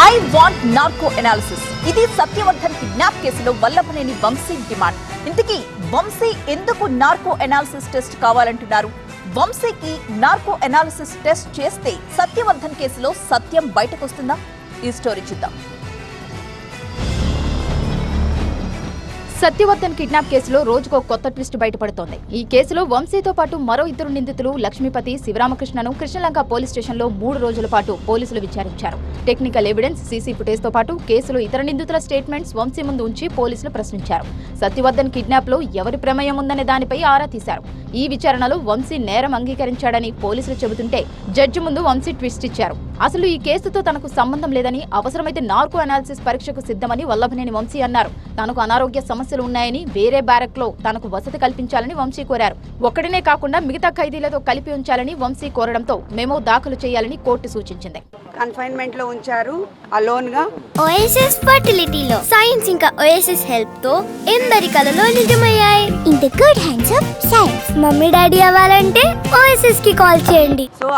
I want narco analysis. ఇది Satyavardhan kidnap కేసులో Vallabhaneni Vamsi demand. ఇంతకీ వంశీ ఎందుకు నార్కో అనాలిసిస్ టెస్ట్ కావాలంటున్నారు? వంశీకి నార్కో అనాలిసిస్ టెస్ట్ చేస్తే సత్యవర్ధన్ కేసులో సత్యం బయటకొస్తుందా? ఈ స్టోరీ చూద్దాం. సత్యవర్ధన్ కిడ్నాప్ కేసులో రోజుకో కొత్త ట్విస్ట్ బయటపడుతోంది. ఈ కేసులో వంశీతో పాటు మరో ఇద్దరు నిందితులు లక్ష్మీపతి, శివరామకృష్ణను కృష్ణలంక పోలీస్ స్టేషన్లో 3 రోజుల పాటు పోలీసులు విచారించారు. టెక్నికల్ ఎవిడెన్స్, సీసీ ఫుటేజ్తో పాటు కేసులో ఇతర నిందితుల స్టేట్మెంట్స్ వంశీ ముందు ఉంచి పోలీసులు ప్రశ్నించారు. సత్యవర్ధన్ కిడ్నాప్లో ఎవరి ప్రమేయం ఉందనే దానిపై ఆరా తీశారు. ఈ విచారణలో వంశీ నేరం అంగీకరించాడని పోలీసులు చెబుతుంటే జడ్జి ముందు వంశీ ట్విస్ట్ ఇచ్చారు. అసలు ఈ కేసుతో తనకు సంబంధం లేదని, అవసరమైతే నార్కో అనాలిసిస్ పరీక్షకు సిద్ధమని వల్లభనేని వంశీ అన్నారు. తనకు అనారోగ్య సమస్యలు ఉన్నాయని వేరే బ్యారక్ లో తనకు వసతి కల్పించాలని వంశీ కోరారు. ఒక్కడినే కాకుండా మిగతా ఖైదీలతో కలిపి ఉంచాలని వంశీ కోరడంతో మెమో దాఖలు చేయాలని కోర్టు సూచించింది. కన్ఫైన్మెంట్ లో ఉంచారు అలోన్ గా. ఓఎస్ఎస్ ఫర్టిలిటీలో సైన్స్ ఇంకా ఓఎస్ఎస్ హెల్ప్ తో ఎందరి కలలు నిజమయ్యాయి. In the good hands of science. Mummy daddy అవ్వాలంటే ఓఎస్ఎస్ కి కాల్ చేయండి. సో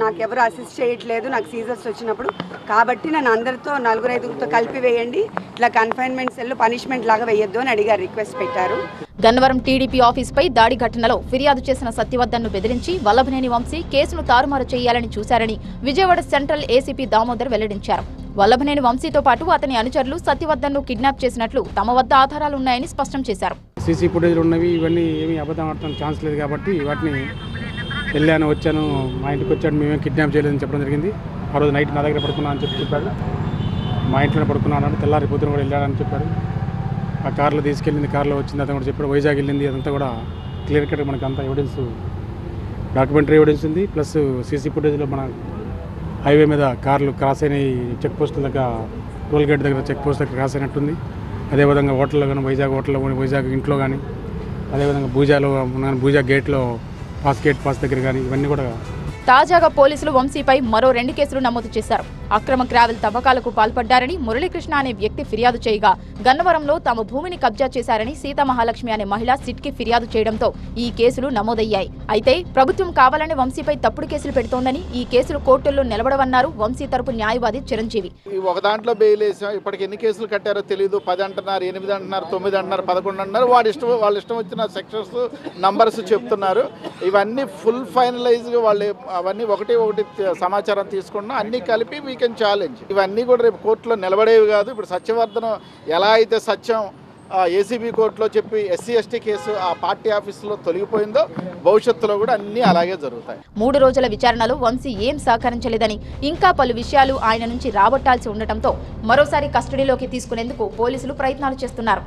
నాకెవరు అసిస్ట్ చేయట్లేదు నాకు సీజర్స్ వచ్చినప్పుడు, కాబట్టి నన్ను అందరితో 4-5తో కలిపి వేయండి, ఇట్లా కన్ఫైన్మెంట్ సెల్ పనిష్మెంట్ లాగా వేయొద్దు అని అడిగారు, రిక్వెస్ట్ పెట్టారు. గన్నవరం టీడీపీ ఆఫీసుపై దాడి ఘటనలో ఫిర్యాదు చేసిన సత్యవర్ధన్ను బెదిరించి వల్లభనేని వంశీ కేసును తారుమారు చేయాలని చూశారని విజయవాడ సెంట్రల్ ఏసీపీ దామోదర్ వెల్లడించారు. వల్లభనేని వంశీతో పాటు అతని అనుచరులు సత్యవర్ధన్ను కిడ్నాప్ చేసినట్లు తమ వద్ద ఆధారాలున్నాయని స్పష్టం చేశారు. సీసీ ఫుటేజ్లు ఉన్నవి, ఇవన్నీ ఏమీ అబద్ధం ఆడటానికి ఛాన్స్ లేదు కాబట్టి వాటిని వెళ్ళాను, వచ్చాను, మా ఇంటికి వచ్చాడు, మేమేం కిడ్నాప్ చేయలేదని చెప్పడం జరిగింది. ఆ రోజు నైట్ నా దగ్గర పడుకున్నా అని చెప్పాడు. మా ఇంట్లోనే పడుకున్నాను, తెల్లారి పొద్దున కూడా వెళ్ళాడని చెప్పాడు. ఆ కార్లో తీసుకెళ్ళింది, కార్లో వచ్చింది అతను కూడా చెప్పాడు. వైజాగ్ వెళ్ళింది, అదంతా కూడా క్లియర్ కట్ మనకు అంతా ఎవిడెన్స్, డాక్యుమెంటరీ ఎవిడెన్స్ ఉంది. ప్లస్ సీసీ ఫుటేజ్లో మన హైవే మీద కార్లు క్రాస్ అయిన చెక్ పోస్టుల దగ్గర, టోల్ గేట్ దగ్గర చెక్ పోస్ట్ దగ్గర క్రాస్ అయినట్టుంది. అదేవిధంగా హోటల్లో కానీ, వైజాగ్ హోటల్లో కానీ, వైజాగ్ ఇంట్లో కానీ, అదేవిధంగా భూజాలో భూజా గేట్లో పాస్ దగ్గర కానీ, ఇవన్నీ కూడా. తాజాగా పోలీసులు వంశీపై మరో 2 కేసులు నమోదు చేశారు. అక్రమ గ్రావెల్ తవ్వకాలకు పాల్పడ్డారని మురళీకృష్ణ అనే వ్యక్తి ఫిర్యాదు చేయగా, గన్నవరంలో తమ భూమిని కబ్జా చేశారని సీతామహాలక్ష్మి అనే మహిళ సిట్కి ఫిర్యాదు చేయడంతో ఈ కేసులు నమోదయ్యాయి. అయితే ప్రభుత్వం కావాలని వంశీపై తప్పుడు కేసులు పెడుతోందని, ఈ కేసులు కోర్టుల్లో నిలబడవన్నారు వంశీ తరపు న్యాయవాది చిరంజీవి. ఒక దాంట్లో బెయిల్ వేసాం, ఇప్పటికి ఎన్ని కేసులు కట్టారో తెలియదు. 10 అంటున్నారు, 8 అంటున్నారు, 9 అంటున్నారు, 11 అంటున్నారు. వాళ్ళ ఇష్టం వచ్చిన సెక్షన్స్ నంబర్స్ చెప్తున్నారు. ఇవన్నీ ఫుల్ ఫైనలైజ్గా వాళ్ళు అవన్నీ ఒకటి సమాచారం తీసుకున్నా అన్నీ కలిపి వీ కెన్ ఛాలెంజ్. ఇవన్నీ కూడా రేపు కోర్టులో నిలబడేవి కాదు. ఇప్పుడు సత్యవర్ధన్ ఎలా అయితే సత్యం ఏసీబీ కోర్టులో చెప్పి SC/ST కేసు ఆ పార్టీ ఆఫీసులో తొలగిపోయిందో, భవిష్యత్తులో కూడా అన్నీ అలాగే జరుగుతాయి. 3 రోజుల విచారణలో వంశీ ఏం సహకరించలేదని, ఇంకా పలు విషయాలు ఆయన నుంచి రాబట్టాల్సి ఉండటంతో మరోసారి కస్టడీలోకి తీసుకునేందుకు పోలీసులు ప్రయత్నాలు చేస్తున్నారు.